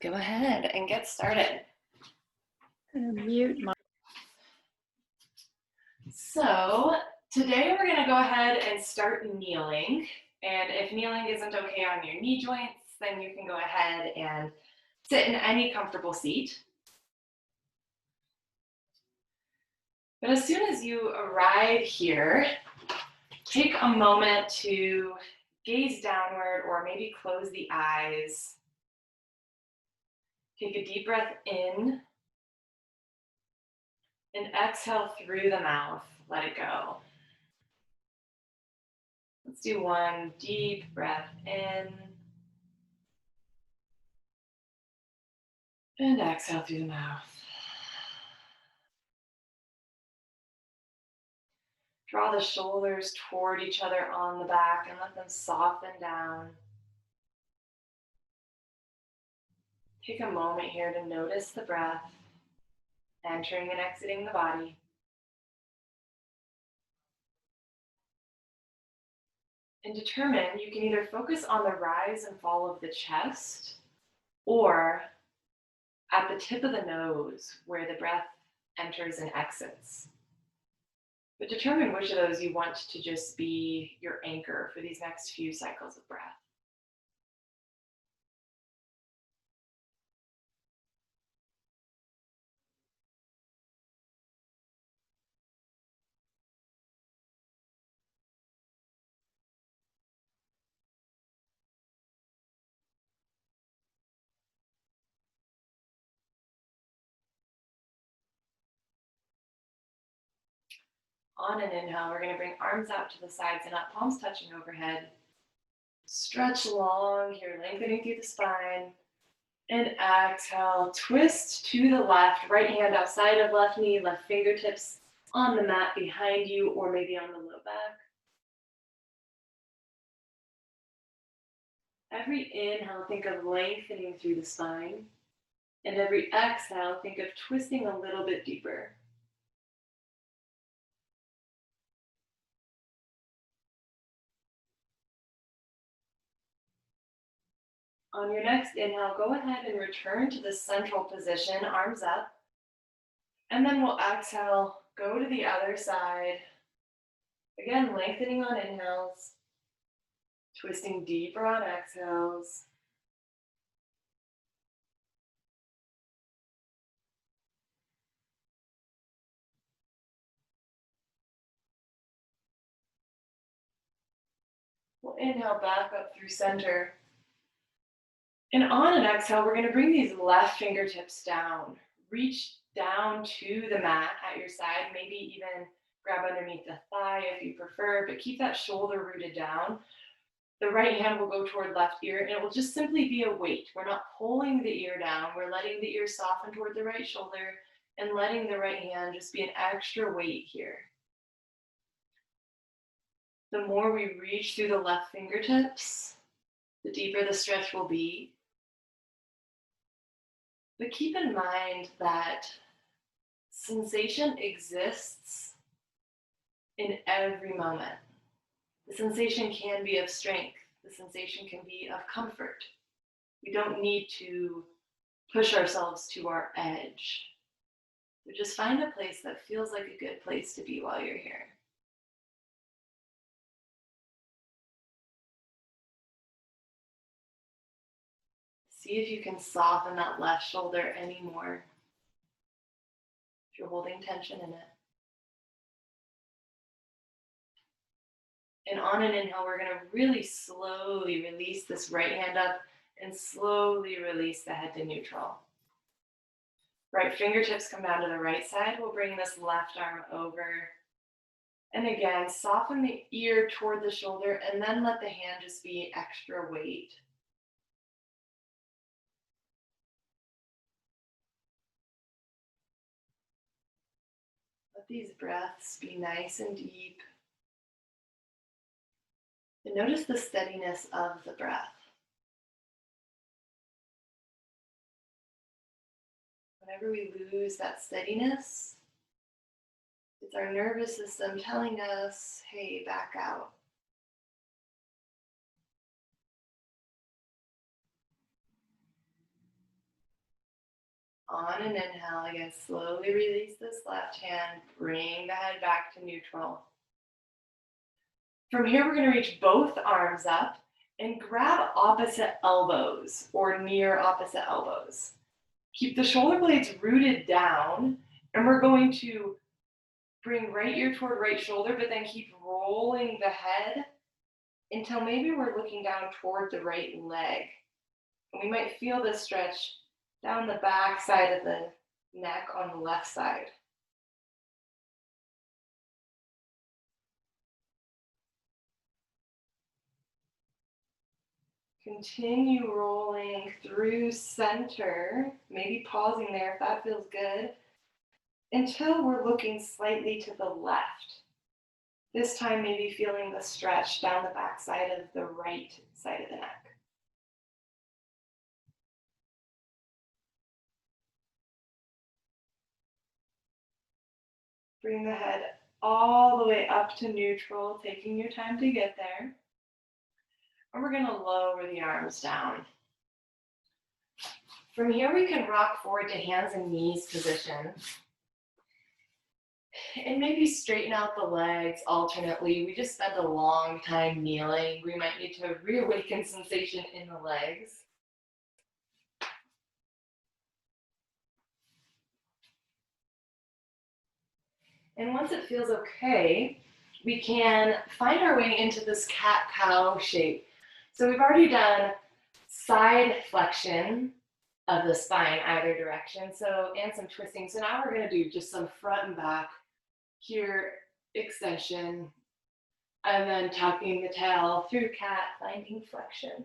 go ahead and get started. I'm gonna mute my. So today we're going to go ahead and start kneeling. And if kneeling isn't okay on your knee joints, then you can go ahead and sit in any comfortable seat. But as soon as you arrive here, take a moment to gaze downward or maybe close the eyes. Take a deep breath in and exhale through the mouth. Let it go. Let's do one deep breath in and exhale through the mouth. Draw the shoulders toward each other on the back and let them soften down. Take a moment here to notice the breath entering and exiting the body. And determine, you can either focus on the rise and fall of the chest or at the tip of the nose where the breath enters and exits. But determine which of those you want to just be your anchor for these next few cycles of breath. On an inhale, we're going to bring arms out to the sides and up, palms touching overhead. Stretch long here, lengthening through the spine. And exhale, twist to the left, right hand outside of left knee, left fingertips on the mat behind you or maybe on the low back. Every inhale, think of lengthening through the spine. And every exhale, think of twisting a little bit deeper. On your next inhale, go ahead and return to the central position, arms up. And then we'll exhale, go to the other side. Again, lengthening on inhales, twisting deeper on exhales. We'll inhale back up through center. And on an exhale, we're going to bring these left fingertips down. Reach down to the mat at your side, maybe even grab underneath the thigh if you prefer, but keep that shoulder rooted down. The right hand will go toward left ear, and it will just simply be a weight. We're not pulling the ear down. We're letting the ear soften toward the right shoulder and letting the right hand just be an extra weight here. The more we reach through the left fingertips, the deeper the stretch will be. But keep in mind that sensation exists in every moment. The sensation can be of strength. The sensation can be of comfort. We don't need to push ourselves to our edge. So just find a place that feels like a good place to be while you're here. See if you can soften that left shoulder anymore. If you're holding tension in it. And on an inhale, we're going to really slowly release this right hand up and slowly release the head to neutral. Right fingertips come down to the right side. We'll bring this left arm over. And again, soften the ear toward the shoulder and then let the hand just be extra weight. Let these breaths be nice and deep. And notice the steadiness of the breath. Whenever we lose that steadiness, it's our nervous system telling us, hey, back out. On an inhale, again, slowly release this left hand, bring the head back to neutral. From here, we're going to reach both arms up and grab opposite elbows or near opposite elbows. Keep the shoulder blades rooted down, and we're going to bring right ear toward right shoulder, but then keep rolling the head until maybe we're looking down toward the right leg. And we might feel this stretch down the back side of the neck on the left side. Continue rolling through center, maybe pausing there if that feels good, until we're looking slightly to the left. This time, maybe feeling the stretch down the back side of the right side of the neck. Bring the head all the way up to neutral, taking your time to get there. And we're going to lower the arms down. From here, we can rock forward to hands and knees position. And maybe straighten out the legs alternately. We just spent a long time kneeling. We might need to reawaken sensation in the legs. And once it feels okay, we can find our way into this cat-cow shape. So we've already done side flexion of the spine either direction, and some twisting. So now we're going to do just some front and back here, extension, and then tucking the tail through cat, finding flexion.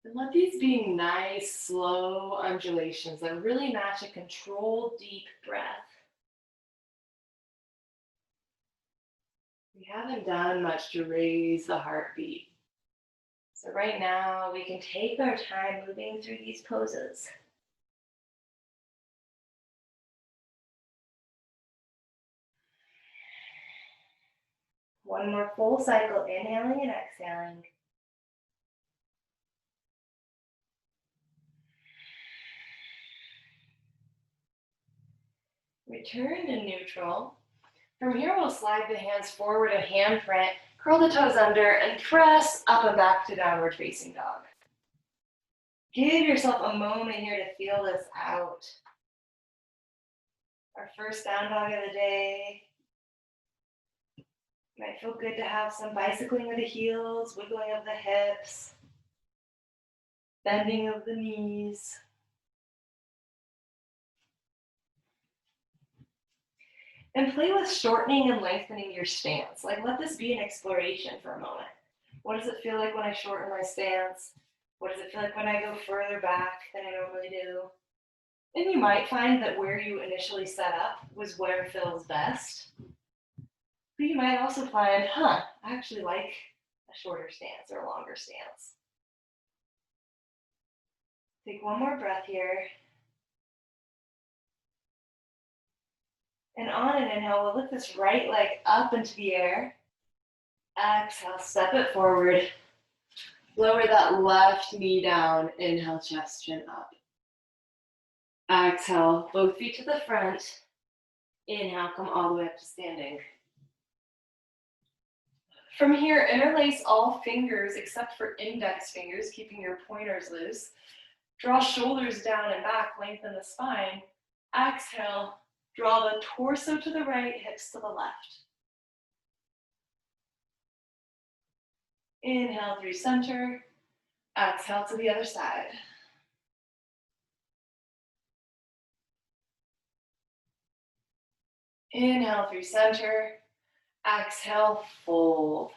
And let these be nice, slow undulations that really match a controlled, deep breath. We haven't done much to raise the heartbeat. So right now, we can take our time moving through these poses. One more full cycle, inhaling and exhaling. Return to neutral. From here, we'll slide the hands forward a handprint, curl the toes under, and press up and back to downward facing dog. Give yourself a moment here to feel this out. Our first down dog of the day. Might feel good to have some bicycling of the heels, wiggling of the hips, bending of the knees. And play with shortening and lengthening your stance. Like, let this be an exploration for a moment. What does it feel like when I shorten my stance? What does it feel like when I go further back than I normally do? And you might find that where you initially set up was where feels best. But you might also find, I actually like a shorter stance or a longer stance. Take one more breath here. And on an inhale, we'll lift this right leg up into the air. Exhale, step it forward. Lower that left knee down. Inhale, chest, chin up. Exhale, both feet to the front. Inhale, come all the way up to standing. From here, interlace all fingers except for index fingers, keeping your pointers loose. Draw shoulders down and back, lengthen the spine. Exhale, draw the torso to the right, hips to the left. Inhale through center. Exhale to the other side. Inhale through center. Exhale, fold.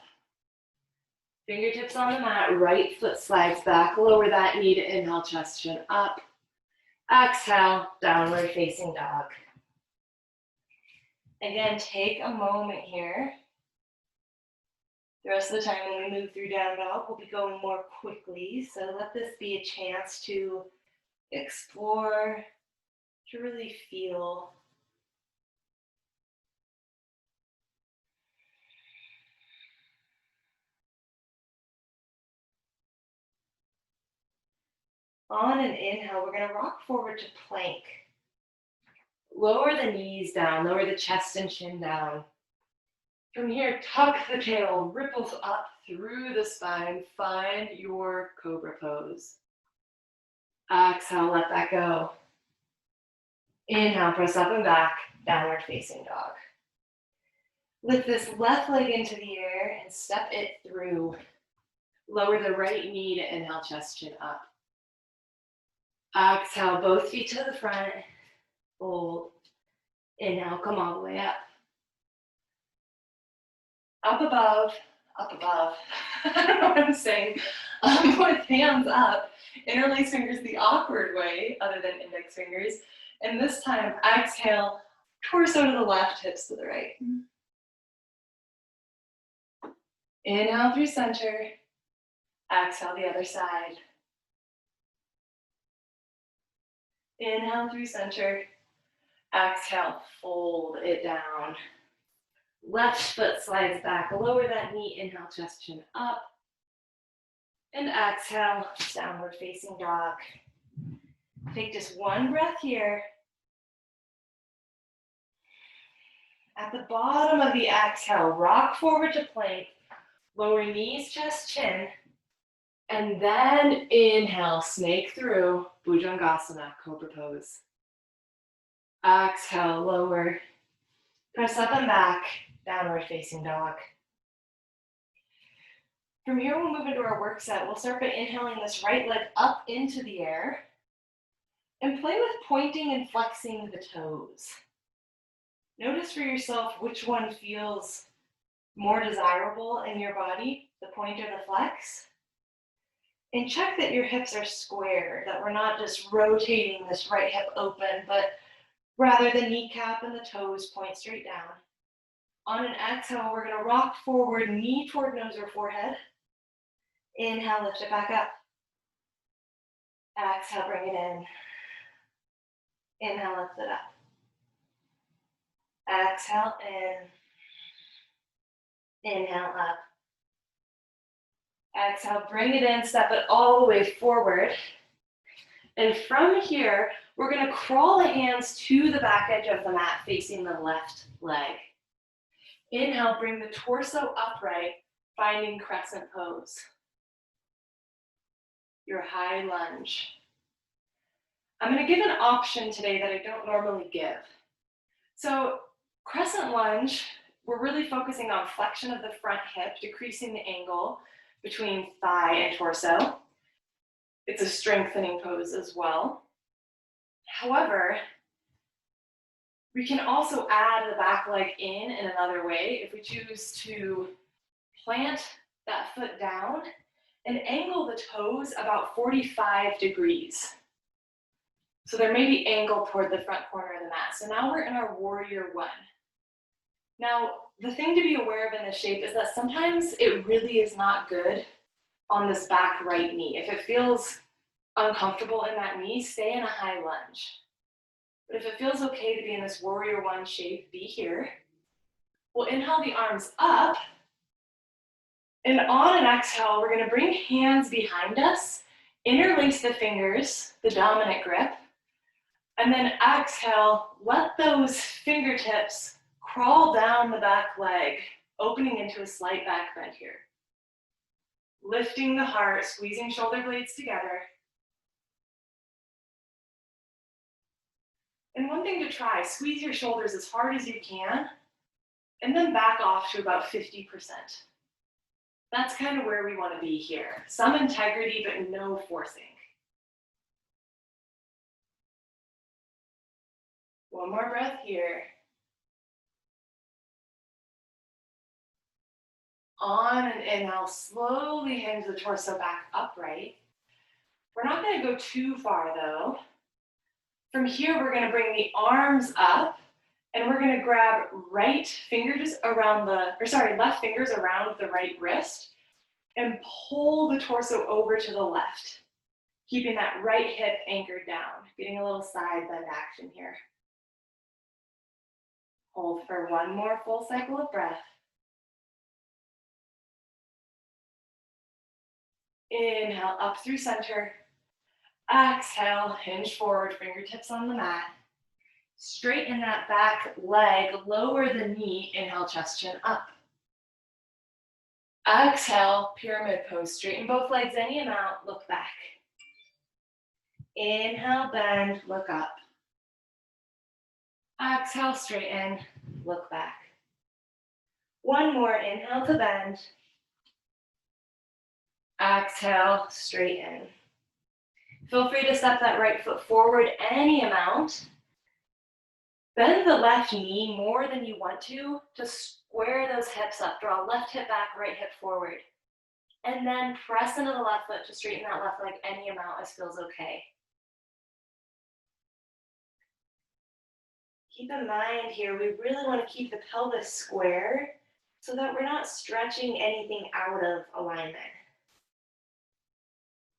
Fingertips on the mat, right foot slides back, lower that knee to inhale, chest, chin up. Exhale, downward facing dog. Again, take a moment here. The rest of the time when we move through down dog, we'll be going more quickly. So let this be a chance to explore, to really feel. On an inhale, we're gonna rock forward to plank. Lower the knees down, lower the chest and chin down. From here, tuck the tail, ripples up through the spine. Find your cobra pose. Exhale, let that go. Inhale, press up and back, downward facing dog. Lift this left leg into the air and step it through. Lower the right knee to inhale, chest, chin up. Exhale, both feet to the front. Fold. Inhale, come all the way up. Up above, up above. I don't know what I'm saying. With hands up. Interlace fingers the awkward way, other than index fingers. And this time, exhale, torso to the left, hips to the right. Inhale through center. Exhale the other side. Inhale through center. Exhale, fold it down. Left foot slides back. Lower that knee. Inhale, chest, chin up. And exhale, downward facing dog. Take just one breath here. At the bottom of the exhale, rock forward to plank. Lower knees, chest, chin. And then inhale, snake through, Bhujangasana, cobra pose. Exhale, lower. Press up and back, downward facing dog. From here, we'll move into our work set. We'll start by inhaling this right leg up into the air and play with pointing and flexing the toes. Notice for yourself which one feels more desirable in your body, the point or the flex. And check that your hips are square, that we're not just rotating this right hip open, but rather the kneecap and the toes point straight down. On an exhale, we're gonna rock forward, knee toward nose or forehead. Inhale, lift it back up. Exhale, bring it in. Inhale, lift it up. Exhale, in. Inhale, up. Exhale, bring it in, step it all the way forward. And from here, we're gonna crawl the hands to the back edge of the mat facing the left leg. Inhale, bring the torso upright, finding crescent pose. Your high lunge. I'm gonna give an option today that I don't normally give. So crescent lunge, we're really focusing on flexion of the front hip, decreasing the angle between thigh and torso. It's a strengthening pose as well. However, we can also add the back leg in another way if we choose to plant that foot down and angle the toes about 45 degrees. So there may be angle toward the front corner of the mat. So now we're in our warrior one. Now, the thing to be aware of in this shape is that sometimes it really is not good on this back right knee. If it feels uncomfortable in that knee, stay in a high lunge. But if it feels okay to be in this warrior one shape, be here. We'll inhale the arms up. And on an exhale, we're gonna bring hands behind us, interlace the fingers, the dominant grip, and then exhale, let those fingertips crawl down the back leg, opening into a slight back bend here. Lifting the heart, squeezing shoulder blades together. And one thing to try, squeeze your shoulders as hard as you can, and then back off to about 50%. That's kind of where we want to be here. Some integrity, but no forcing. One more breath here. On an inhale, slowly hinge the torso back upright. We're not going to go too far though. From here, we're going to bring the arms up and we're going to grab left fingers around the right wrist and pull the torso over to the left, keeping that right hip anchored down, getting a little side bend action here. Hold for one more full cycle of breath. Inhale, up through center. Exhale, hinge forward, fingertips on the mat. Straighten that back leg, lower the knee, inhale, chest, chin up. Exhale, pyramid pose, straighten both legs any amount, look back. Inhale, bend, look up. Exhale, straighten, look back. One more, inhale to bend. Exhale, straighten. Feel free to step that right foot forward any amount. Bend the left knee more than you want to square those hips up. Draw left hip back, right hip forward. And then press into the left foot to straighten that left leg any amount as feels okay. Keep in mind here, we really want to keep the pelvis square so that we're not stretching anything out of alignment.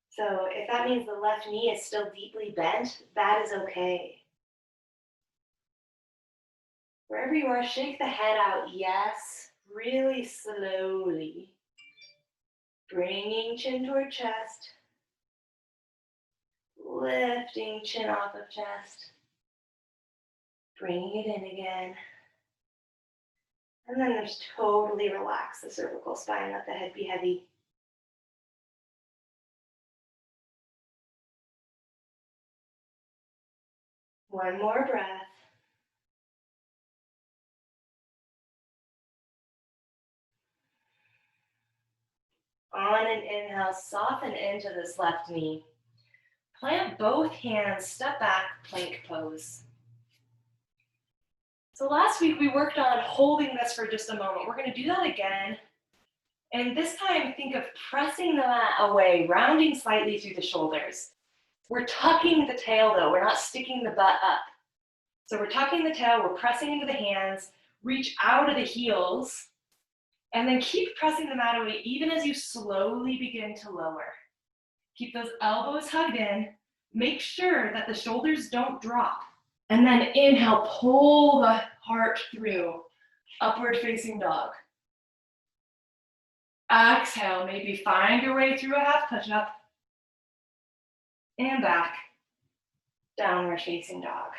So if that means the left knee is still deeply bent, that is okay. Wherever you are, shake the head out, yes, really slowly. Bringing chin toward chest. Lifting chin off of chest. Bringing it in again. And then just totally relax the cervical spine, let the head be heavy. One more breath. On an inhale, soften into this left knee. Plant both hands, step back, plank pose. So last week we worked on holding this for just a moment. We're going to do that again. And this time, think of pressing the mat away, rounding slightly through the shoulders. We're tucking the tail though, we're not sticking the butt up. So we're tucking the tail, we're pressing into the hands, reach out of the heels, and then keep pressing the mat away even as you slowly begin to lower. Keep those elbows hugged in, make sure that the shoulders don't drop. And then inhale, pull the heart through, upward facing dog. Exhale, maybe find your way through a half push-up. And back, downward facing dog.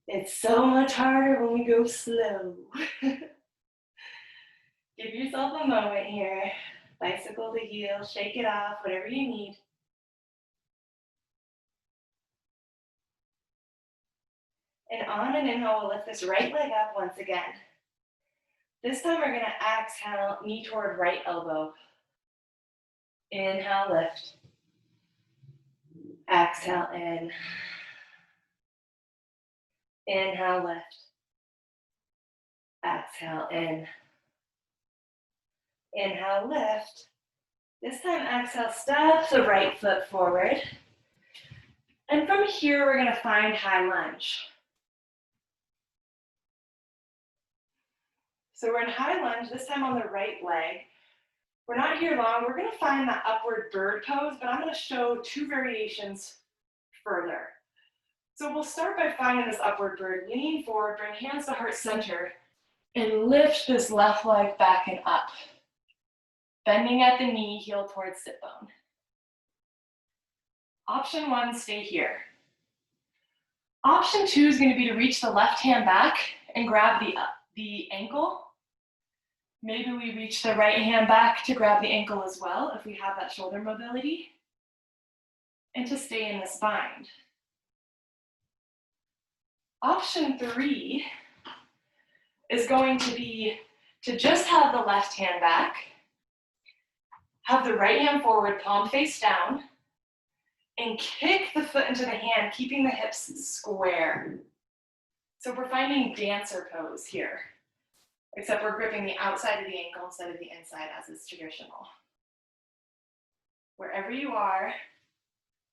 It's so much harder when we go slow. Give yourself a moment here. Bicycle the heel, shake it off, whatever you need. And on an inhale, we'll lift this right leg up once again. This time we're gonna exhale, knee toward right elbow. Inhale, lift. Exhale, in. Inhale, lift. Exhale, in. Inhale, lift. This time, exhale, step the right foot forward. And from here, we're gonna find high lunge. So we're in high lunge, this time on the right leg. We're not here long, we're gonna find that upward bird pose, but I'm gonna show two variations further. So we'll start by finding this upward bird, leaning forward, bring hands to heart center, and lift this left leg back and up. Bending at the knee, heel towards sit bone. Option one, stay here. Option two is gonna be to reach the left hand back and grab the ankle. Maybe we reach the right hand back to grab the ankle as well, if we have that shoulder mobility, and to stay in this bind. Option three is going to be to just have the left hand back, have the right hand forward, palm face down, and kick the foot into the hand, keeping the hips square. So we're finding dancer pose here, except we're gripping the outside of the ankle instead of the inside as is traditional. Wherever you are,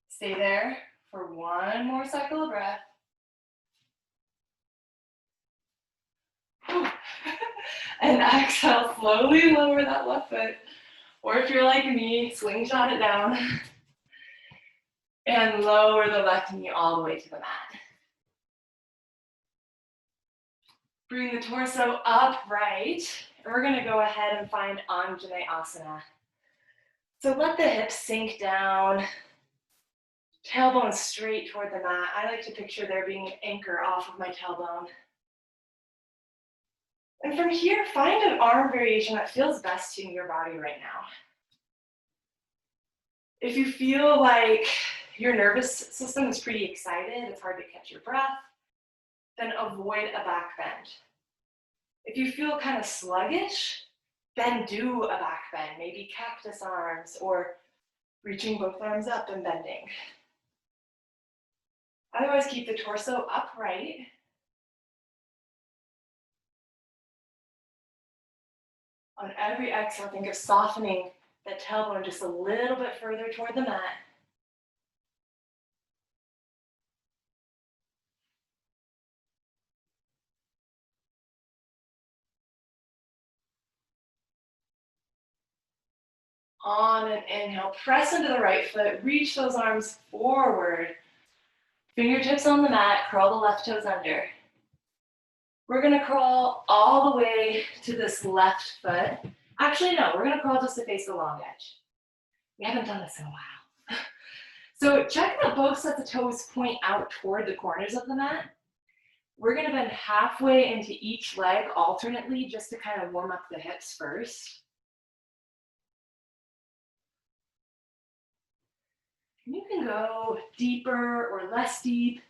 stay there for one more cycle of breath. And exhale, slowly lower that left foot. Or if you're like me, slingshot it down. And lower the left knee all the way to the mat. Bring the torso upright. And we're gonna go ahead and find Anjaneyasana. So let the hips sink down. Tailbone straight toward the mat. I like to picture there being an anchor off of my tailbone. And from here, find an arm variation that feels best to your body right now. If you feel like your nervous system is pretty excited, it's hard to catch your breath, then avoid a back bend. If you feel kind of sluggish, then do a back bend, maybe cactus arms or reaching both arms up and bending. Otherwise, keep the torso upright. On every exhale, think of softening that tailbone just a little bit further toward the mat. On an inhale, press into the right foot, reach those arms forward. Fingertips on the mat, curl the left toes under. We're gonna crawl all the way to this left foot. Actually, no, we're gonna crawl just to face the long edge. We haven't done this in a while. So check that both sets of toes point out toward the corners of the mat. We're gonna bend halfway into each leg alternately just to kind of warm up the hips first. You can go deeper or less deep.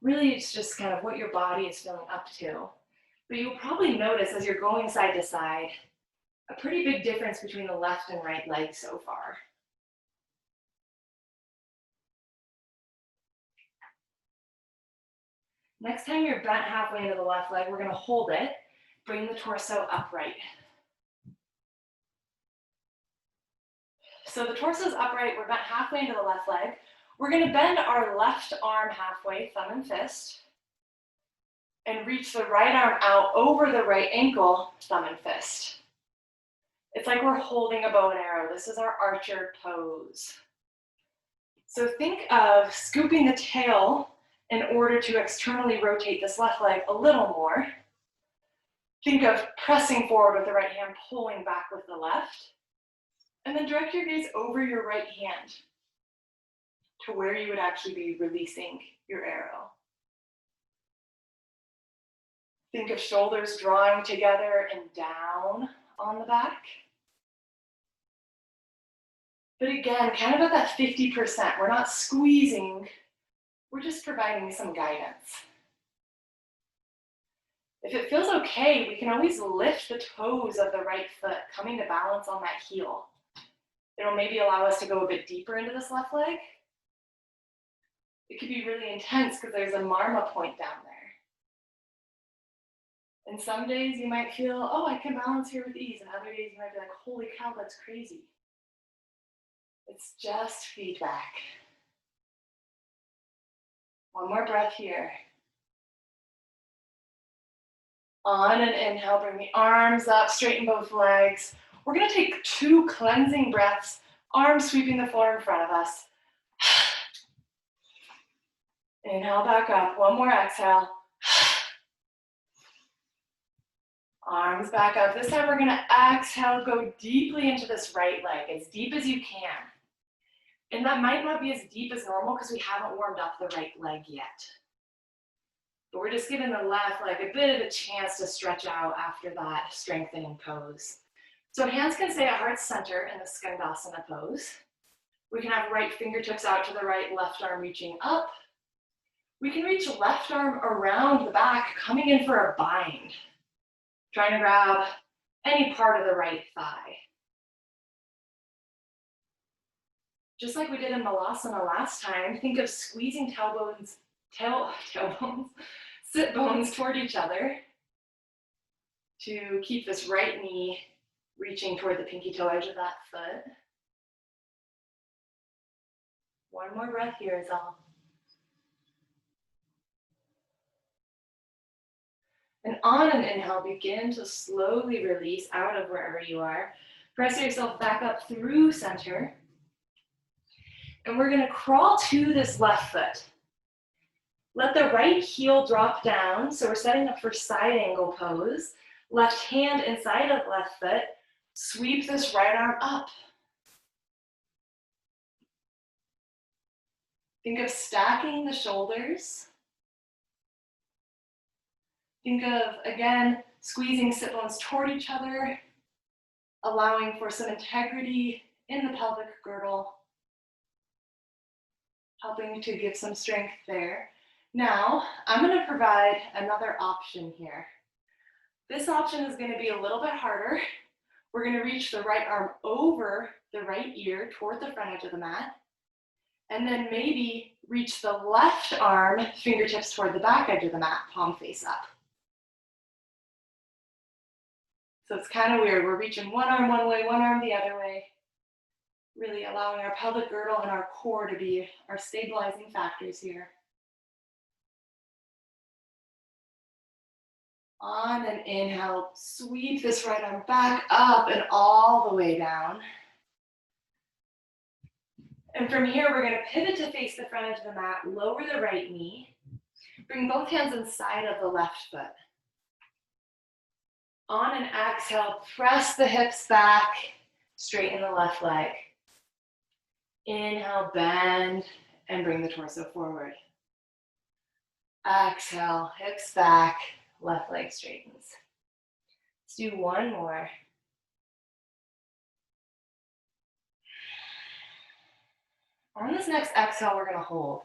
Really, it's just kind of what your body is feeling up to. But you'll probably notice as you're going side to side, a pretty big difference between the left and right leg so far. Next time you're bent halfway into the left leg, we're gonna hold it, bring the torso upright. So the torso's upright, we're bent halfway into the left leg. We're gonna bend our left arm halfway, thumb and fist, and reach the right arm out over the right ankle, thumb and fist. It's like we're holding a bow and arrow. This is our archer pose. So think of scooping the tail in order to externally rotate this left leg a little more. Think of pressing forward with the right hand, pulling back with the left. And then direct your gaze over your right hand to where you would actually be releasing your arrow. Think of shoulders drawing together and down on the back. But again, kind of at that 50%, we're not squeezing, we're just providing some guidance. If it feels okay, we can always lift the toes of the right foot, coming to balance on that heel. It'll maybe allow us to go a bit deeper into this left leg. It could be really intense because there's a marma point down there. And some days you might feel, oh, I can balance here with ease. And other days you might be like, holy cow, that's crazy. It's just feedback. One more breath here. On an inhale, bring the arms up, straighten both legs. We're gonna take 2 cleansing breaths, arms sweeping the floor in front of us. Inhale back up, one more exhale. Arms back up. This time we're gonna exhale, go deeply into this right leg, as deep as you can. And that might not be as deep as normal because we haven't warmed up the right leg yet. But we're just giving the left leg a bit of a chance to stretch out after that strengthening pose. So hands can stay at heart center in the Skandasana pose. We can have right fingertips out to the right, left arm reaching up. We can reach left arm around the back, coming in for a bind. Trying to grab any part of the right thigh. Just like we did in Malasana last time, think of squeezing tailbones, sit bones toward each other to keep this right knee reaching toward the pinky toe edge of that foot. One more breath here is all. And on an inhale, begin to slowly release out of wherever you are. Press yourself back up through center. And we're gonna crawl to this left foot. Let the right heel drop down. So we're setting up for side angle pose. Left hand inside of left foot. Sweep this right arm up. Think of stacking the shoulders. Think of, again, squeezing sit bones toward each other, allowing for some integrity in the pelvic girdle, helping to give some strength there. Now, I'm going to provide another option here. This option is going to be a little bit harder. We're going to reach the right arm over the right ear toward the front edge of the mat, and then maybe reach the left arm, fingertips toward the back edge of the mat, palm face up. So it's kind of weird. We're reaching one arm one way, one arm the other way, really allowing our pelvic girdle and our core to be our stabilizing factors here. On an inhale, sweep this right arm back up and all the way down. And from here, we're going to pivot to face the front edge of the mat, lower the right knee, bring both hands inside of the left foot. On an exhale, press the hips back, straighten the left leg. Inhale, bend, and bring the torso forward. Exhale, hips back, left leg straightens. Let's do one more. On this next exhale, we're going to hold.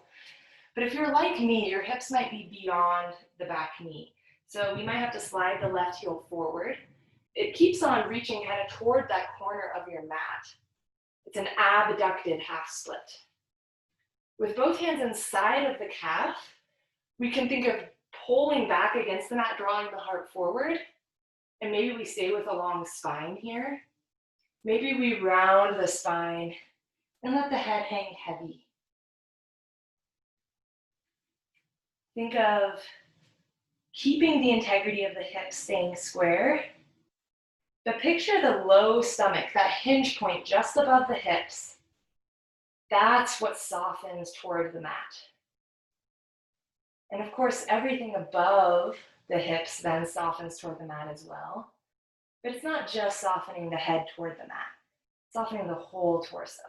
But if you're like me, your hips might be beyond the back knee. So we might have to slide the left heel forward. It keeps on reaching kind of toward that corner of your mat. It's an abducted half split. With both hands inside of the calf, we can think of pulling back against the mat, drawing the heart forward. And maybe we stay with a long spine here. Maybe we round the spine and let the head hang heavy. Think of keeping the integrity of the hips staying square. But picture the low stomach, that hinge point just above the hips. That's what softens toward the mat. And of course, everything above the hips then softens toward the mat as well. But it's not just softening the head toward the mat, it's softening the whole torso.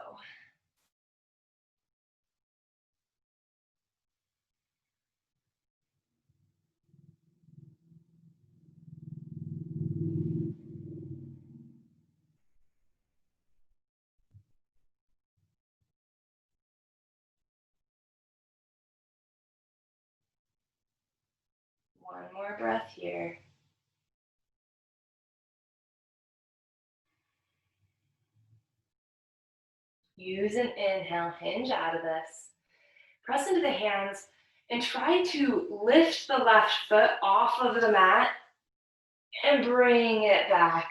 One more breath here. Use an inhale, hinge out of this. Press into the hands and try to lift the left foot off of the mat and bring it back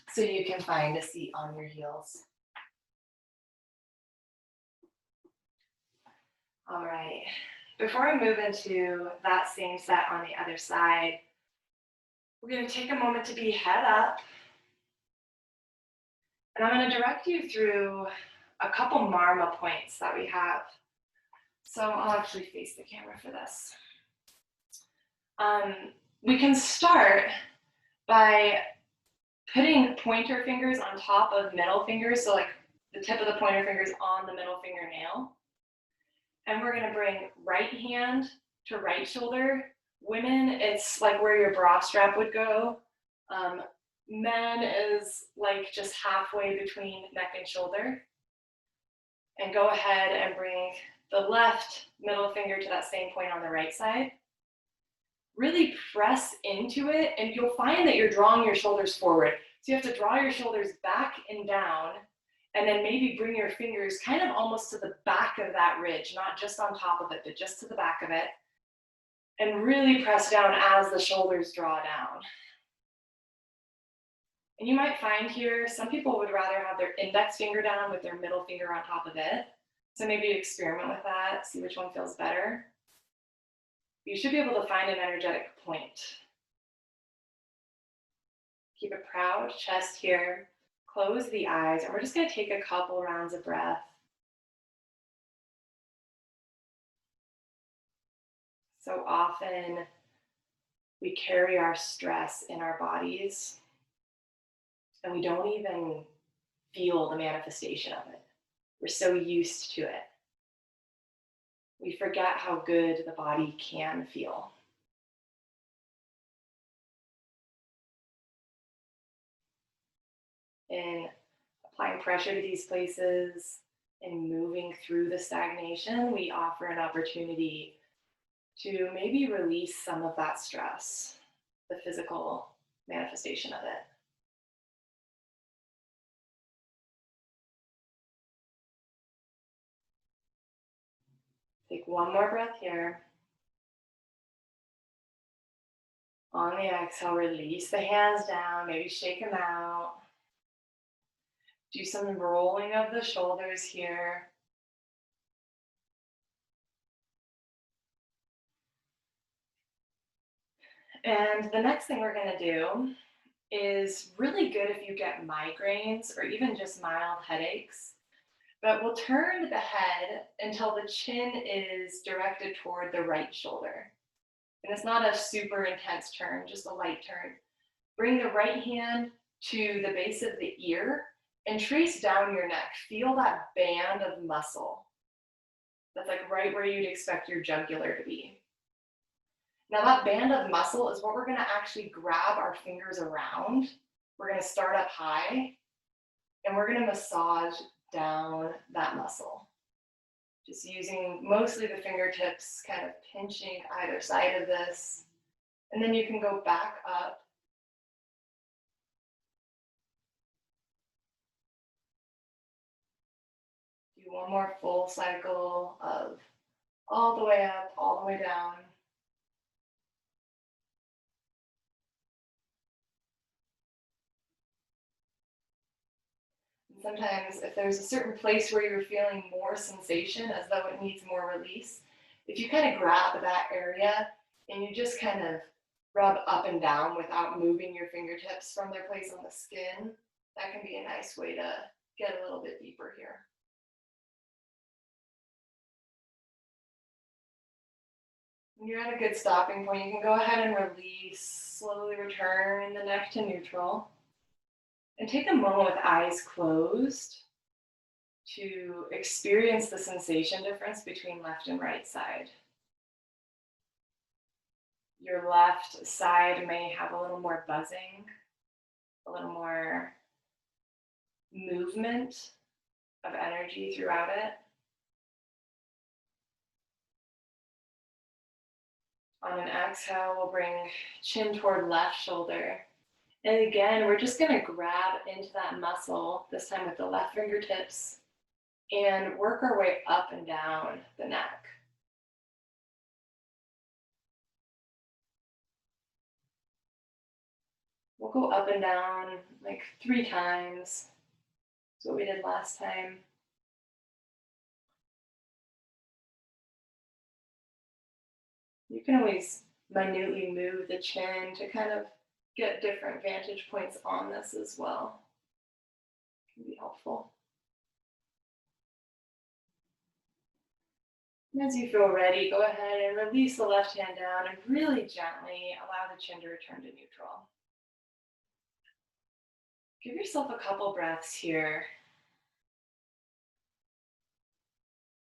so you can find a seat on your heels. All right, before I move into that same set on the other side, we're going to take a moment to be head up. And I'm going to direct you through a couple marma points that we have. So I'll actually face the camera for this. We can start by putting pointer fingers on top of middle fingers, so like the tip of the pointer fingers on the middle fingernail. And we're going to bring right hand to right shoulder. Women, it's like where your bra strap would go. Men is like just halfway between neck and shoulder. And go ahead and bring the left middle finger to that same point on the right side. Really press into it, and you'll find that you're drawing your shoulders forward. So you have to draw your shoulders back and down, and then maybe bring your fingers kind of almost to the back of that ridge, not just on top of it, but just to the back of it. And really press down as the shoulders draw down. And you might find here, some people would rather have their index finger down with their middle finger on top of it. So maybe experiment with that, see which one feels better. You should be able to find an energetic point. Keep a proud chest here. Close the eyes, and we're just going to take a couple rounds of breath. So often we carry our stress in our bodies, and we don't even feel the manifestation of it. We're so used to it. we forget how good the body can feel. In applying pressure to these places and moving through the stagnation, we offer an opportunity to maybe release some of that stress, the physical manifestation of it. Take one more breath here. On the exhale, release the hands down, maybe shake them out. Do some rolling of the shoulders here. And the next thing we're going to do is really good if you get migraines or even just mild headaches. But we'll turn the head until the chin is directed toward the right shoulder. And it's not a super intense turn, just a light turn. Bring the right hand to the base of the ear and trace down your neck. Feel that band of muscle. That's like right where you'd expect your jugular to be. Now that band of muscle is what we're gonna actually grab our fingers around. We're gonna start up high and we're gonna massage down that muscle. Just using mostly the fingertips, kind of pinching either side of this. And then you can go back up. Do one more full cycle of all the way up, all the way down. Sometimes if there's a certain place where you're feeling more sensation as though it needs more release, if you kind of grab that area and you just kind of rub up and down without moving your fingertips from their place on the skin, that can be a nice way to get a little bit deeper here. When you're at a good stopping point, you can go ahead and release, slowly return the neck to neutral. And take a moment with eyes closed to experience the sensation difference between left and right side. Your left side may have a little more buzzing, a little more movement of energy throughout it. On an exhale, we'll bring chin toward left shoulder. And again, we're just gonna grab into that muscle, this time with the left fingertips, and work our way up and down the neck. We'll go up and down like 3 times. That's what we did last time. You can always minutely move the chin to kind of get different vantage points on this as well. It can be helpful. And as you feel ready, go ahead and release the left hand down and really gently allow the chin to return to neutral. Give yourself a couple breaths here.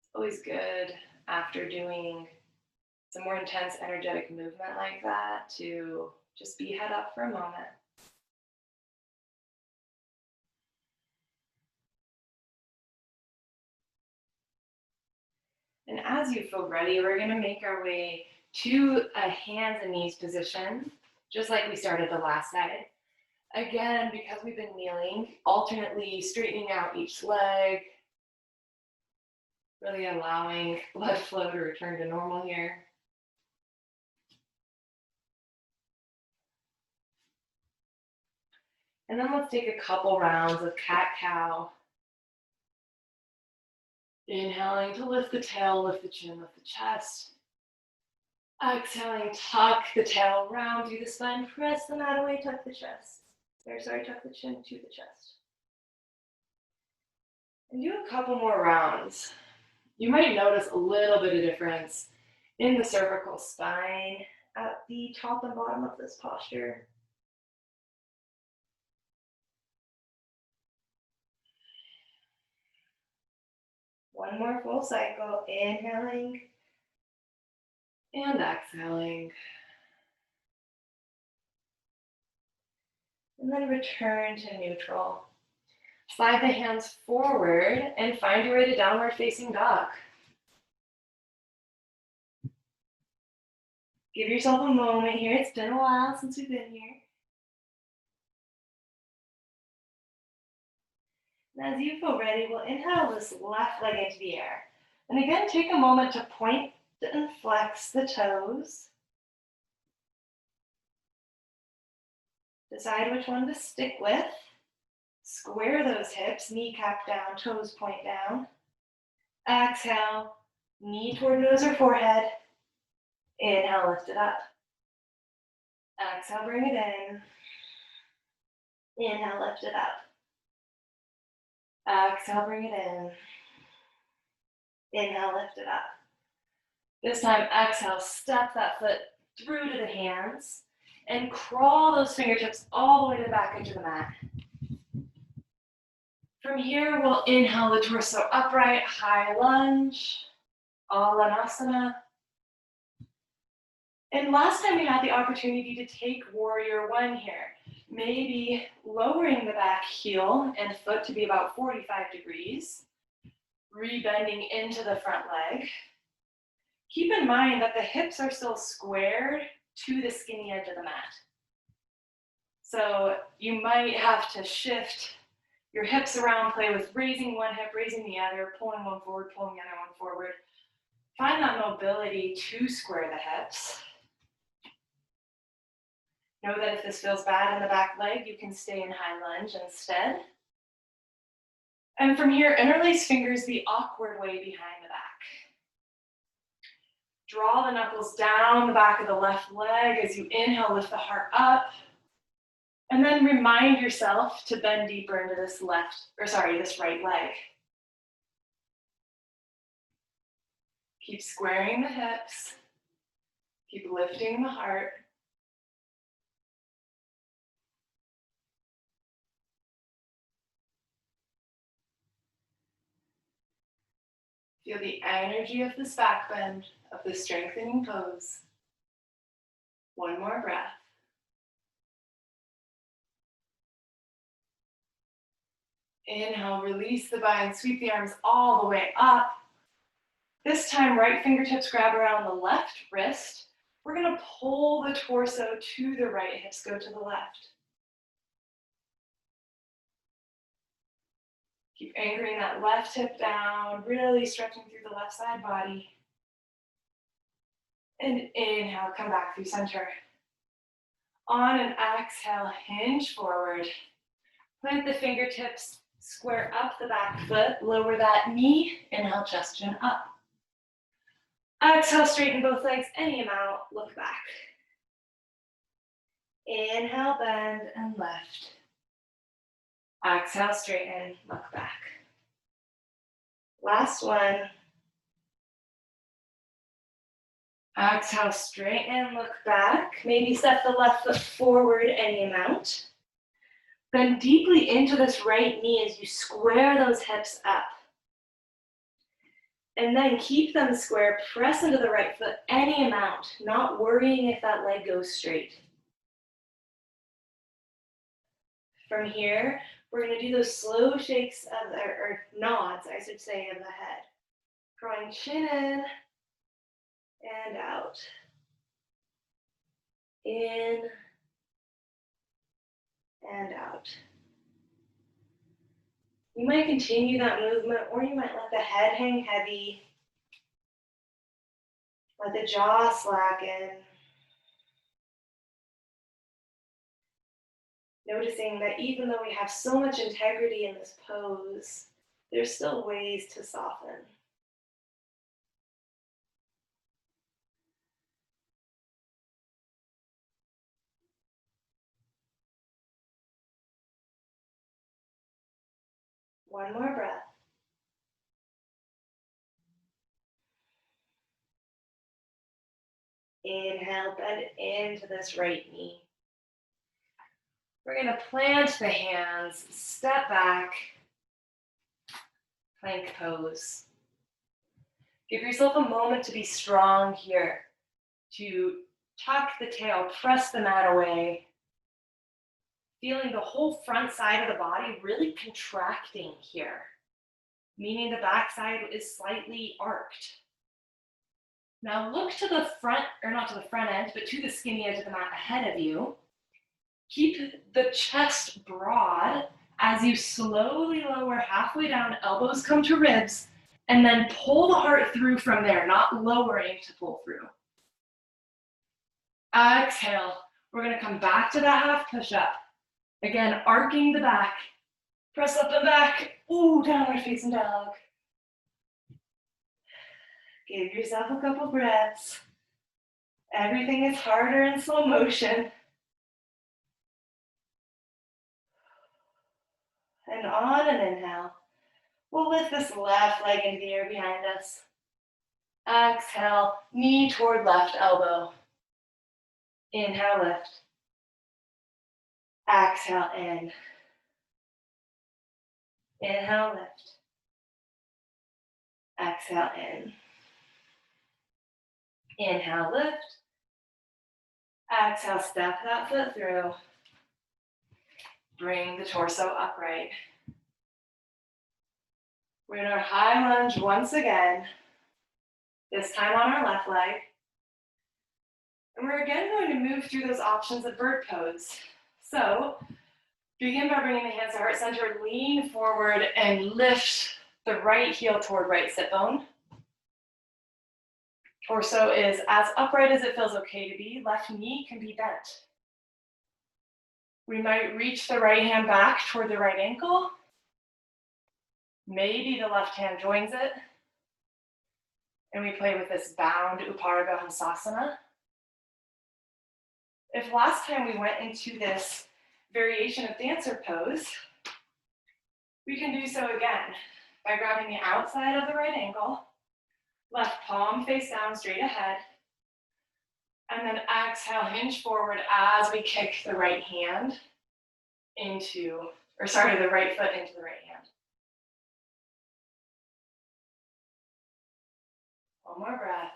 It's always good after doing some more intense energetic movement like that to just be head up for a moment. And as you feel ready, we're gonna make our way to a hands and knees position, just like we started the last side. Again, because we've been kneeling, alternately straightening out each leg, really allowing blood flow to return to normal here. And then let's take a couple rounds of cat-cow. Inhaling to lift the tail, lift the chin, lift the chest. Exhaling, tuck the tail round through the spine, press the mat away, tuck the chest. Tuck the chin to the chest. And do a couple more rounds. You might notice a little bit of difference in the cervical spine at the top and bottom of this posture. One more full cycle, inhaling And exhaling. And then return to neutral. Slide the hands forward and find your way to downward facing dog. Give yourself a moment here. It's been a while since we've been here. And as you feel ready, we'll inhale this left leg into the air. And again, take a moment to point and flex the toes. Decide which one to stick with. Square those hips, kneecap down, toes point down. Exhale, knee toward nose or forehead. Inhale, lift it up. Exhale, bring it in. Inhale, lift it up. Exhale, bring it in. Inhale, lift it up. This time, exhale, step that foot through to the hands and crawl those fingertips all the way to the back edge of the mat. From here, we'll inhale the torso upright, high lunge, Alanasana. And last time we had the opportunity to take warrior one here, maybe lowering the back heel and foot to be about 45 degrees, rebending into the front leg. Keep in mind that the hips are still squared to the skinny edge of the mat. So you might have to shift your hips around, play with raising one hip, raising the other, pulling one forward, pulling the other one forward. Find that mobility to square the hips. Know that if this feels bad in the back leg, you can stay in high lunge instead. And from here, interlace fingers the awkward way behind the back. Draw the knuckles down the back of the left leg as you inhale, lift the heart up. And then remind yourself to bend deeper into this this right leg. Keep squaring the hips. Keep lifting the heart. Feel the energy of this back bend, of the strengthening pose. One more breath. Inhale, release the bind, sweep the arms all the way up. This time, right fingertips grab around the left wrist. We're gonna pull the torso to the right, hips go to the left. Keep anchoring that left hip down, really stretching through the left side body. And inhale, come back through center. On an exhale, hinge forward. Plant the fingertips, square up the back foot, lower that knee, inhale, chest chin up. Exhale, straighten both legs any amount, look back. Inhale, bend and lift. Exhale, straighten, look back. Last one. Exhale, straighten, look back. Maybe step the left foot forward any amount. Bend deeply into this right knee as you square those hips up. And then keep them square, press into the right foot any amount, not worrying if that leg goes straight. From here, we're gonna do those slow shakes of, or nods, I should say, of the head. Drawing chin in and out. In and out. You might continue that movement, or you might let the head hang heavy. Let the jaw slacken. Noticing that even though we have so much integrity in this pose, there's still ways to soften. One more breath. Inhale, bend into this right knee. We're gonna plant the hands, step back, plank pose. Give yourself a moment to be strong here. to tuck the tail, press the mat away, feeling the whole front side of the body really contracting here, meaning the back side is slightly arced. Now look to the front, or not to the front end, but to the skinny edge of the mat ahead of you. Keep the chest broad as you slowly lower halfway down, elbows come to ribs, and then pull the heart through from there, not lowering to pull through. Exhale. We're going to come back to that half push-up. Again, arcing the back. Press up and back. Ooh, downward facing dog. Give yourself a couple breaths. Everything is harder in slow motion. And on an inhale, we'll lift this left leg into the air behind us. Exhale, knee toward left elbow. Inhale, lift. Exhale, in. Inhale, lift. Exhale, in. Inhale, lift. Exhale, step that foot through. Bring the torso upright. We're in our high lunge once again, this time on our left leg. And we're again going to move through those options of bird pose. So begin by bringing the hands to heart center, lean forward and lift the right heel toward right sit bone. Torso is as upright as it feels okay to be. Left knee can be bent. We might reach the right hand back toward the right ankle. Maybe the left hand joins it. And we play with this bound Uparaga Hamsasana. If last time we went into this variation of dancer pose, we can do so again by grabbing the outside of the right ankle, left palm face down straight ahead, and then exhale, hinge forward as we kick the right hand into, the right foot into the right hand. One more breath.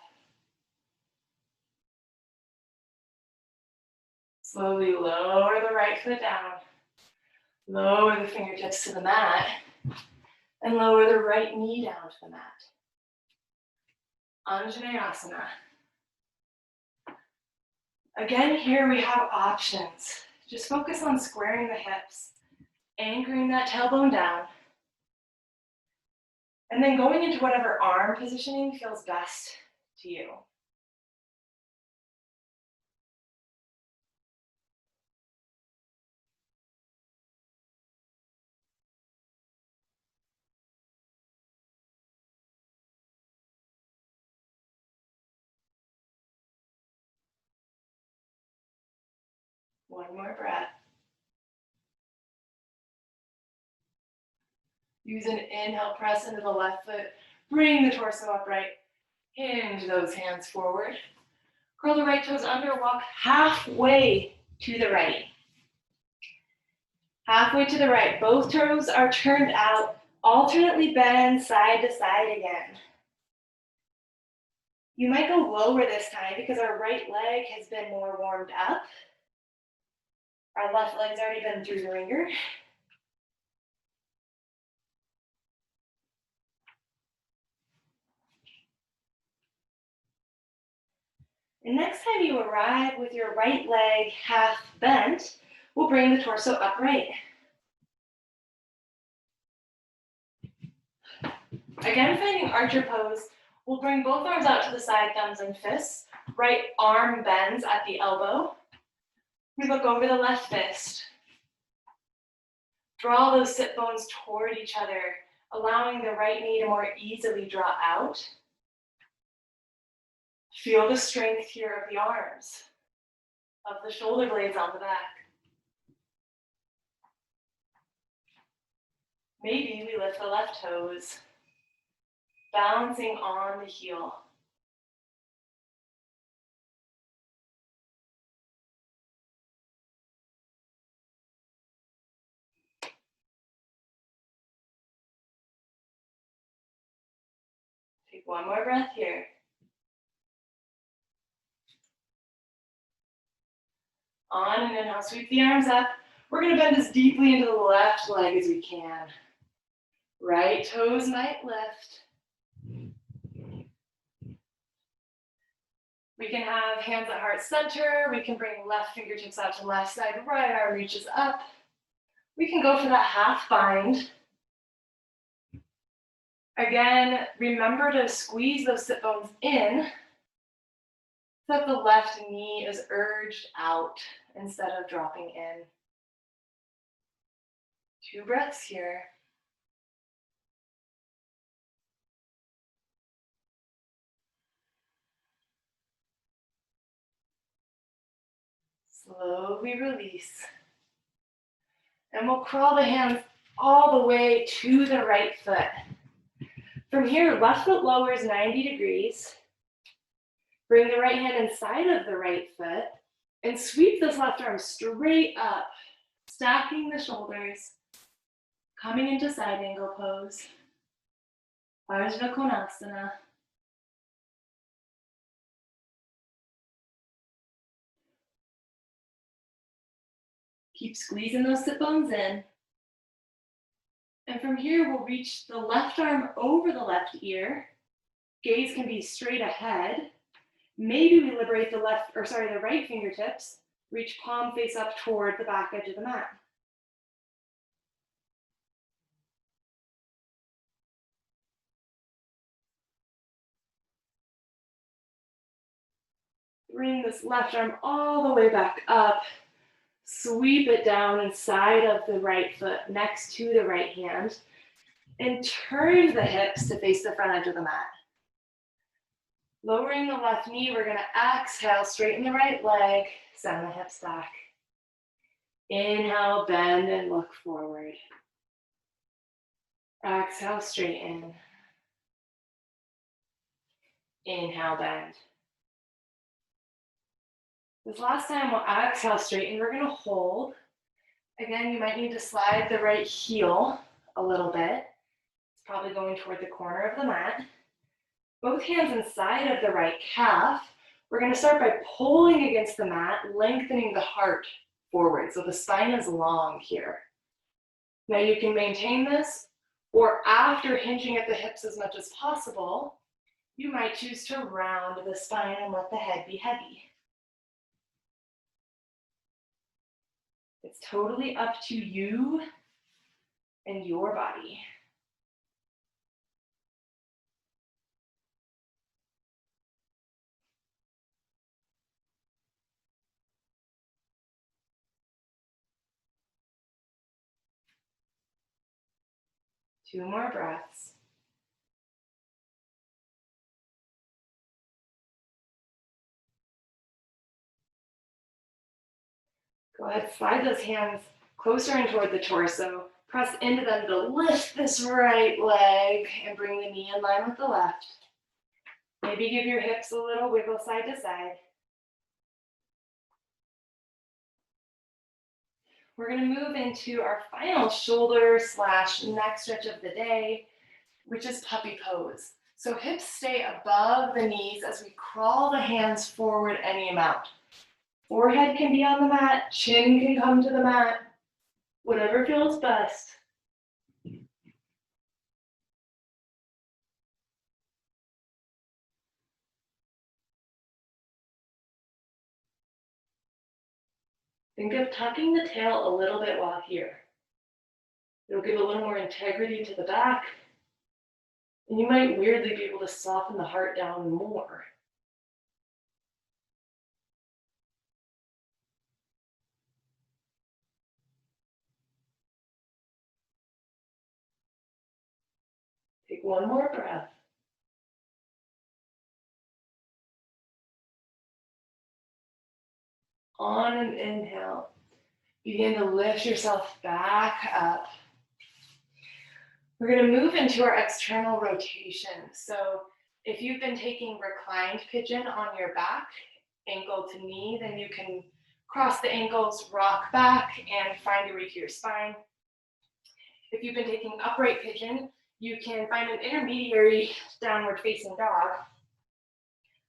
Slowly lower the right foot down. Lower the fingertips to the mat. And lower the right knee down to the mat. Anjaneyasana. Again, here we have options. Just focus on squaring the hips, anchoring that tailbone down, and then going into whatever arm positioning feels best to you. One more breath. Use an inhale, press into the left foot. Bring the torso upright. Hinge those hands forward. Curl the right toes under, walk halfway to the right. Halfway to the right. Both toes are turned out. Alternately bend side to side again. You might go lower this time because our right leg has been more warmed up. Our left leg's already been through the ringer. And next time you arrive with your right leg half bent, we'll bring the torso upright. Again, finding archer pose, we'll bring both arms out to the side, thumbs and fists. Right arm bends at the elbow. We look over the left fist. Draw those sit bones toward each other, allowing the right knee to more easily draw out. Feel the strength here of the arms, of the shoulder blades on the back. Maybe we lift the left toes, balancing on the heel. Take one more breath here. On an inhale, sweep the arms up. We're gonna bend as deeply into the left leg as we can. Right toes might lift. We can have hands at heart center. We can bring left fingertips out to left side, right arm reaches up. We can go for that half bind. Again, remember to squeeze those sit bones in so that the left knee is urged out instead of dropping in. 2 breaths here. Slowly release. And we'll crawl the hands all the way to the right foot. From here, left foot lowers 90 degrees. Bring the right hand inside of the right foot and sweep this left arm straight up, stacking the shoulders, coming into side angle pose. Ardha Konasana. Keep squeezing those sit bones in. And from here, we'll reach the left arm over the left ear. Gaze can be straight ahead. Maybe we liberate the right fingertips. Reach palm face up toward the back edge of the mat. Bring this left arm all the way back up. Sweep it down inside of the right foot next to the right hand. And turn the hips to face the front edge of the mat. Lowering the left knee, we're going to exhale, straighten the right leg, send the hips back. Inhale, bend and look forward. Exhale, straighten. Inhale, bend. This last time we'll exhale, straighten. We're going to hold. Again, you might need to slide the right heel a little bit. It's probably going toward the corner of the mat. Both hands inside of the right calf. We're going to start by pulling against the mat, lengthening the heart forward. So the spine is long here. Now you can maintain this, or after hinging at the hips as much as possible, you might choose to round the spine and let the head be heavy. It's totally up to you and your body. Two more breaths. Go ahead, slide those hands closer in toward the torso. Press into them to lift this right leg and bring the knee in line with the left. Maybe give your hips a little wiggle side to side. We're going to move into our final shoulder / neck stretch of the day, which is puppy pose. So hips stay above the knees as we crawl the hands forward any amount. Forehead can be on the mat, chin can come to the mat, whatever feels best. Think of tucking the tail a little bit while here. It'll give a little more integrity to the back, and you might weirdly be able to soften the heart down more. Take one more breath. On an inhale, begin to lift yourself back up. We're going to move into our external rotation. So if you've been taking reclined pigeon on your back, ankle to knee, then you can cross the ankles, rock back, and find your way to your spine. If you've been taking upright pigeon, you can find an intermediary downward facing dog.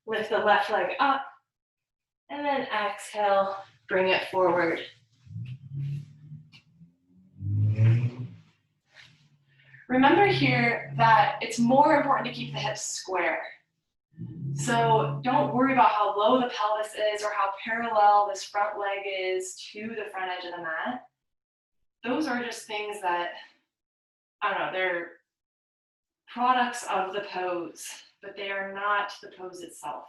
Lift the left leg up, and then exhale, bring it forward. Remember here that it's more important to keep the hips square. So don't worry about how low the pelvis is or how parallel this front leg is to the front edge of the mat. Those are just things that, I don't know, they're products of the pose, but they are not the pose itself.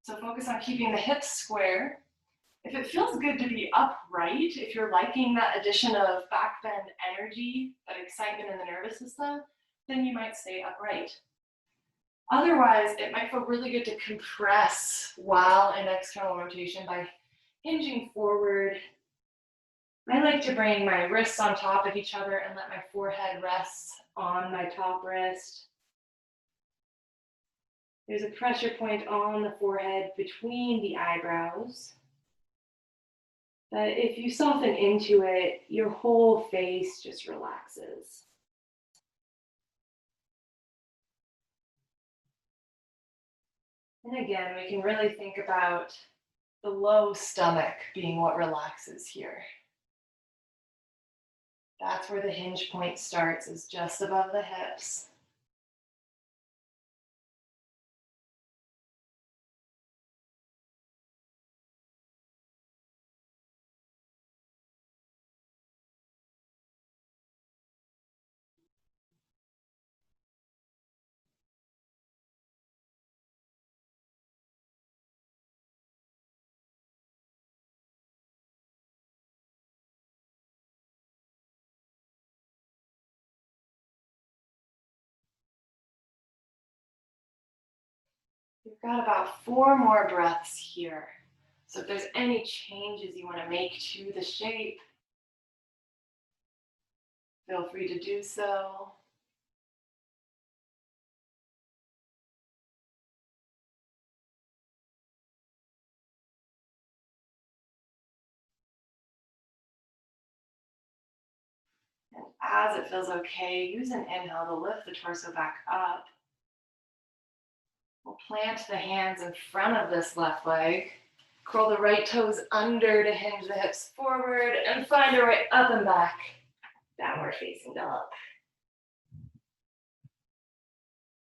So focus on keeping the hips square. If it feels good to be upright, if you're liking that addition of back bend energy, that excitement in the nervous system, then you might stay upright. Otherwise, it might feel really good to compress while in external rotation by hinging forward. I like to bring my wrists on top of each other and let my forehead rest on my top wrist. There's a pressure point on the forehead between the eyebrows. But if you soften into it, your whole face just relaxes. And again, we can really think about the low stomach being what relaxes here. That's where the hinge point starts, is just above the hips. You've got about 4 more breaths here. So if there's any changes you want to make to the shape, feel free to do so. And as it feels okay, use an inhale to lift the torso back up. We'll plant the hands in front of this left leg. Curl the right toes under to hinge the hips forward and find our way up and back. Downward facing dog.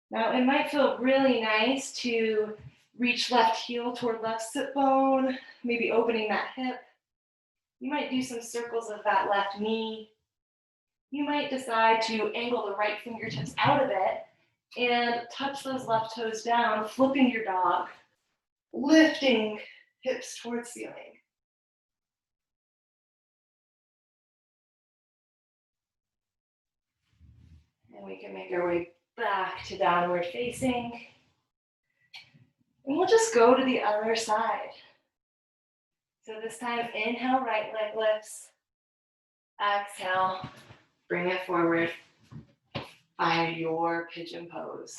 Now it might feel really nice to reach left heel toward left sit bone, maybe opening that hip. You might do some circles of that left knee. You might decide to angle the right fingertips out a bit and touch those left toes down, flipping your dog, lifting hips towards ceiling. And we can make our way back to downward facing. And we'll just go to the other side. So this time, inhale, right leg lifts. Exhale, bring it forward. Find your pigeon pose.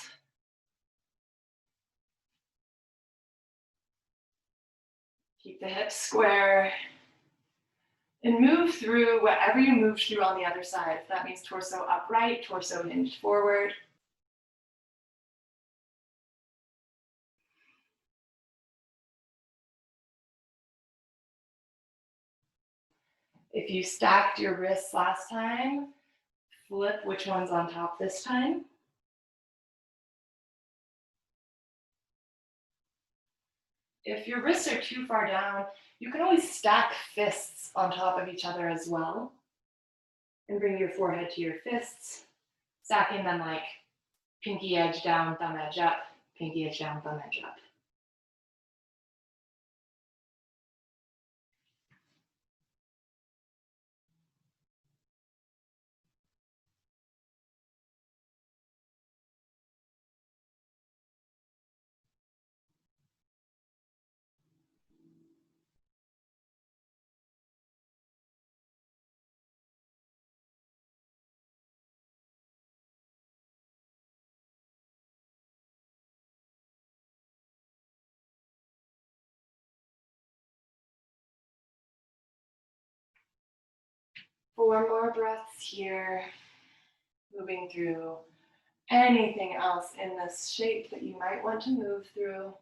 Keep the hips square. And move through whatever you moved through on the other side. If that means torso upright, torso hinged forward. If you stacked your wrists last time, flip which one's on top this time. If your wrists are too far down, you can always stack fists on top of each other as well. And bring your forehead to your fists, stacking them like pinky edge down, thumb edge up, pinky edge down, thumb edge up. Four more breaths here, moving through anything else in this shape that you might want to move through.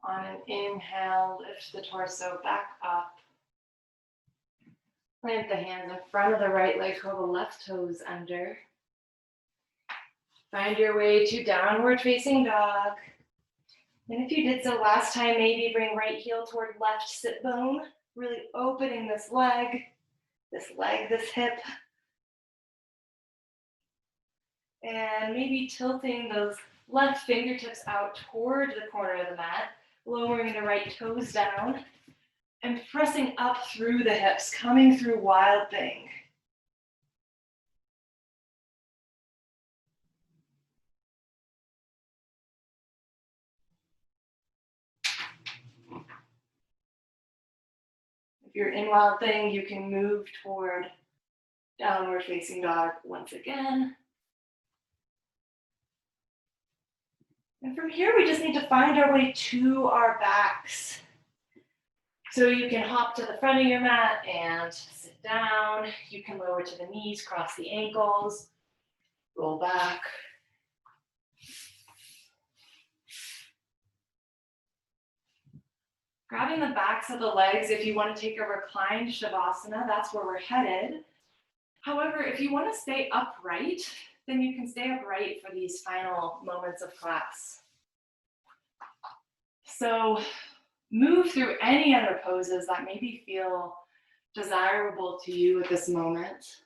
On an inhale, lift the torso back up. Plant the hands in front of the right leg, curl the left toes under. Find your way to downward facing dog. And if you did so last time, maybe bring right heel toward left sit bone, really opening this leg, this hip. And maybe tilting those left fingertips out toward the corner of the mat, lowering the right toes down, and pressing up through the hips, coming through Wild Thing. If you're in Wild Thing, you can move toward downward facing dog once again. And from here, we just need to find our way to our backs. So you can hop to the front of your mat and sit down. You can lower to the knees, cross the ankles, roll back. Grabbing the backs of the legs, if you want to take a reclined Shavasana, that's where we're headed. However, if you want to stay upright, then you can stay upright for these final moments of class. So move through any other poses that maybe feel desirable to you at this moment.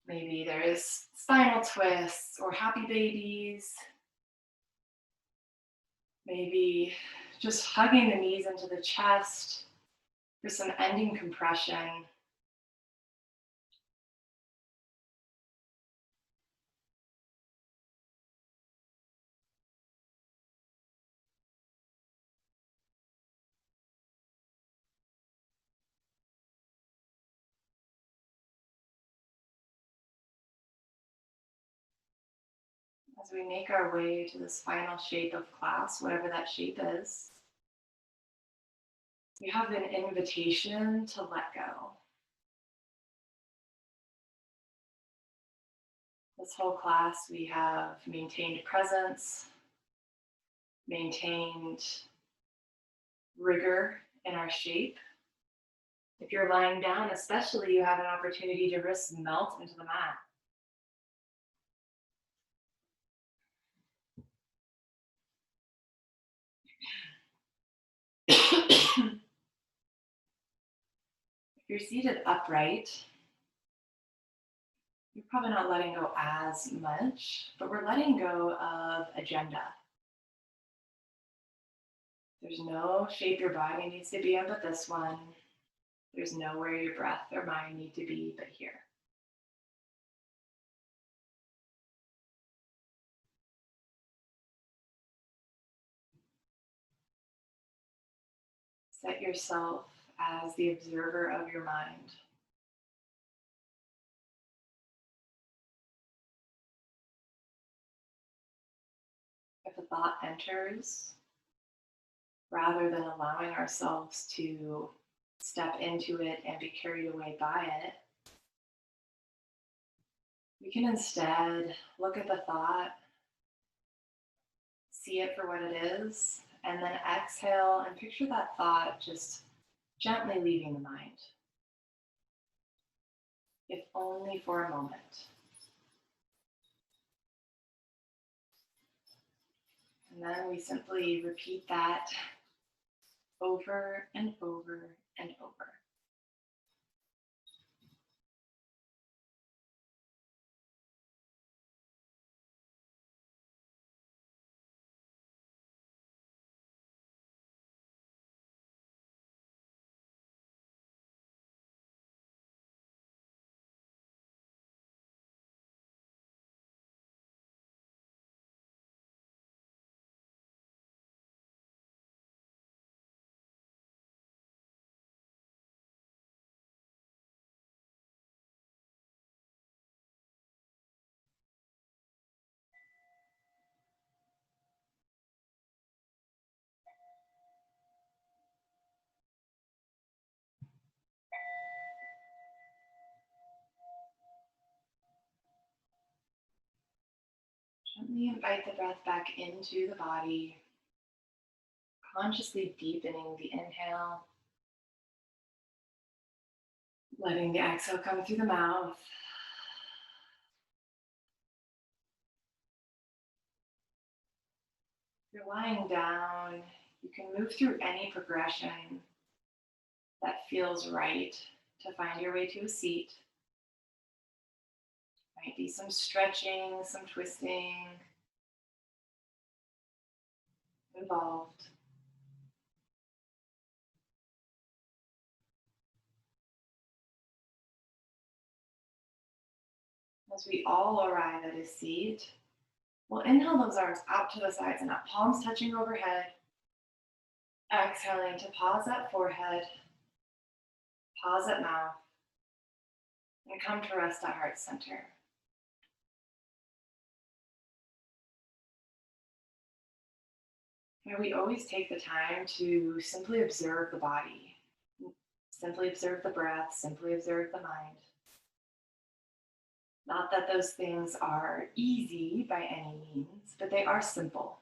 Maybe there's spinal twists or happy babies. Maybe just hugging the knees into the chest for some ending compression. As we make our way to this final shape of class, whatever that shape is, we have an invitation to let go. This whole class, we have maintained presence, maintained rigor in our shape. If you're lying down, especially, you have an opportunity to wrists melt into the mat. If you're seated upright, you're probably not letting go as much, but we're letting go of agenda. There's no shape your body needs to be in but this one. There's nowhere your breath or mind need to be but here. Set yourself as the observer of your mind. If a thought enters, rather than allowing ourselves to step into it and be carried away by it, we can instead look at the thought, see it for what it is, and then exhale and picture that thought just gently leaving the mind, if only for a moment. And then we simply repeat that over and over and over. Gently invite the breath back into the body. Consciously deepening the inhale, letting the exhale come through the mouth. If you're lying down, you can move through any progression that feels right to find your way to a seat. Might be some stretching, some twisting involved. As we all arrive at a seat, we'll inhale those arms out to the sides and up, palms touching overhead. Exhaling to pause at forehead, pause at mouth, and come to rest at heart center. Here we always take the time to simply observe the body, simply observe the breath, simply observe the mind. Not that those things are easy by any means, but they are simple.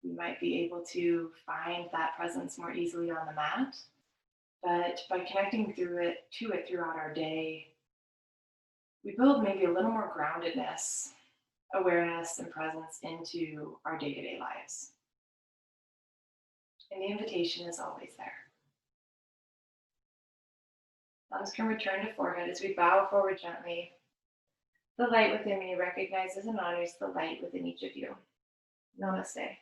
We might be able to find that presence more easily on the mat, but by connecting to it throughout our day, we build maybe a little more groundedness, awareness, and presence into our day-to-day lives. And the invitation is always there. Thumbs can return to forehead as we bow forward gently. The light within me recognizes and honors the light within each of you. Namaste.